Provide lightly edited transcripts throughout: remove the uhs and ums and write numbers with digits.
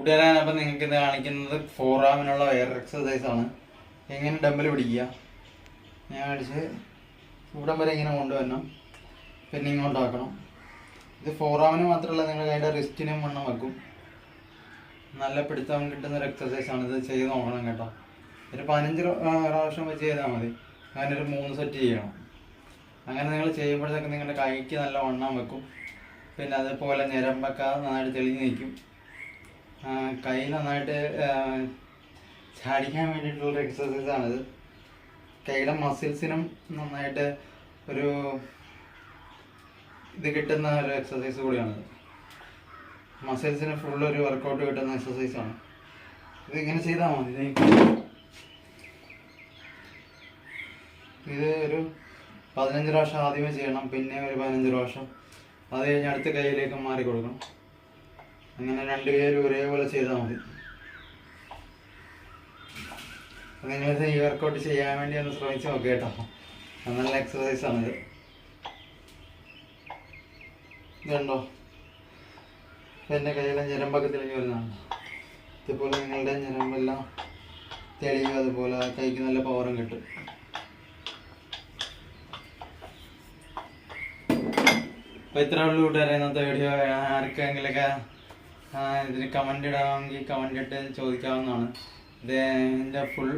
കൂട്ടുകാരനപ്പം നിങ്ങൾക്ക് ഇത് കാണിക്കുന്നത് ഫോറാമിനുള്ള വേറെ എക്സസൈസാണ്. എങ്ങനെ ഡമ്പൽ പിടിക്കുക, ഞാൻ അടിച്ച് ഇവിടം വരെ ഇങ്ങനെ കൊണ്ടുവരണം, പിന്നെ ഇങ്ങോട്ടാക്കണം. ഇത് ഫോറാമിന് മാത്രമല്ല, നിങ്ങൾ കയ്യുടെ റിസ്റ്റിനും വണ്ണം വെക്കും. നല്ല പിടുത്തം കിട്ടുന്നൊരു എക്സസൈസാണ്. ഇത് ചെയ്ത് നോക്കണം കേട്ടോ. ഒരു 15 പ്രാവശ്യം വെച്ച് ചെയ്താൽ മതി. അങ്ങനെ ഒരു 3 സെറ്റ് ചെയ്യണം. അങ്ങനെ നിങ്ങൾ ചെയ്യുമ്പോഴത്തേക്ക് നിങ്ങളുടെ കൈക്ക് നല്ല വണ്ണം വെക്കും. പിന്നെ അതുപോലെ ഞരമ്പൊക്കെ നന്നായിട്ട് തെളിഞ്ഞ് നിൽക്കും. കൈ നന്നായിട്ട് ചാടിക്കാൻ വേണ്ടിയിട്ടുള്ളൊരു എക്സസൈസാണിത്. കൈയുടെ മസിൽസിനും നന്നായിട്ട് ഒരു ഇത് കിട്ടുന്ന ഒരു എക്സസൈസ് കൂടിയാണിത്. മസിൽസിന് ഫുള്ളൊരു വർക്കൗട്ട് കിട്ടുന്ന എക്സസൈസാണ്. ഇതിങ്ങനെ ചെയ്താൽ മതി. ഇത് ഒരു 15 പ്രാവശ്യം ആദ്യമേ ചെയ്യണം, പിന്നെ ഒരു 15 പ്രാവശ്യം. അത് കഴിഞ്ഞ് അടുത്ത കൈയിലേക്ക് മാറി കൊടുക്കണം. അങ്ങനെ 2 കൈയിലും ഒരേപോലെ ചെയ്താൽ മതി. നിങ്ങളിത് ഈ വർക്കൗട്ട് ചെയ്യാൻ വേണ്ടി ഒന്ന് ശ്രമിച്ച് നോക്കുക കേട്ടോ. നല്ല എക്സസൈസാണിത്. ഇതുണ്ടോ, എൻ്റെ കയ്യിലെ ഞരമ്പൊക്കെ തെളിഞ്ഞ് വരുന്നതാണ്. ഇതുപോലെ നിങ്ങളുടെ ഞരമ്പെല്ലാം തെളിയും. അതുപോലെ കൈക്ക് നല്ല പവറും കിട്ടും. അപ്പോൾ ഇത്ര ഉള്ളൂ കൂട്ടുകാരെ ഇന്നത്തെ വീഡിയോ. ആർക്കെങ്കിലൊക്കെ ഇതിന് കമൻ്റ് ഇടാമെങ്കിൽ കമൻ്റ് ഇട്ട് ചോദിക്കാവുന്നതാണ്. ഇതിൻ്റെ ഫുൾ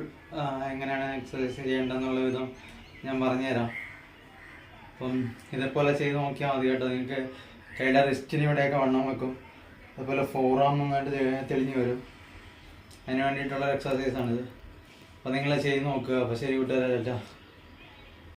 എങ്ങനെയാണ് എക്സസൈസ് ചെയ്യേണ്ടതെന്നുള്ള വിധം ഞാൻ പറഞ്ഞുതരാം. അപ്പം ഇതേപോലെ ചെയ്ത് നോക്കിയാൽ മതി കേട്ടോ. നിങ്ങൾക്ക് കൈയുടെ റിസ്റ്റിന് ഇവിടെയൊക്കെ വണ്ണം വെക്കും. അതുപോലെ ഫോറാം നന്നായിട്ട് തെളിഞ്ഞ് വരും. അതിന് വേണ്ടിയിട്ടുള്ള എക്സസൈസാണിത്. അപ്പോൾ നിങ്ങൾ ചെയ്ത് നോക്കുക. അപ്പോൾ ശരി കൂട്ടുകാരെ, ചേട്ടാ.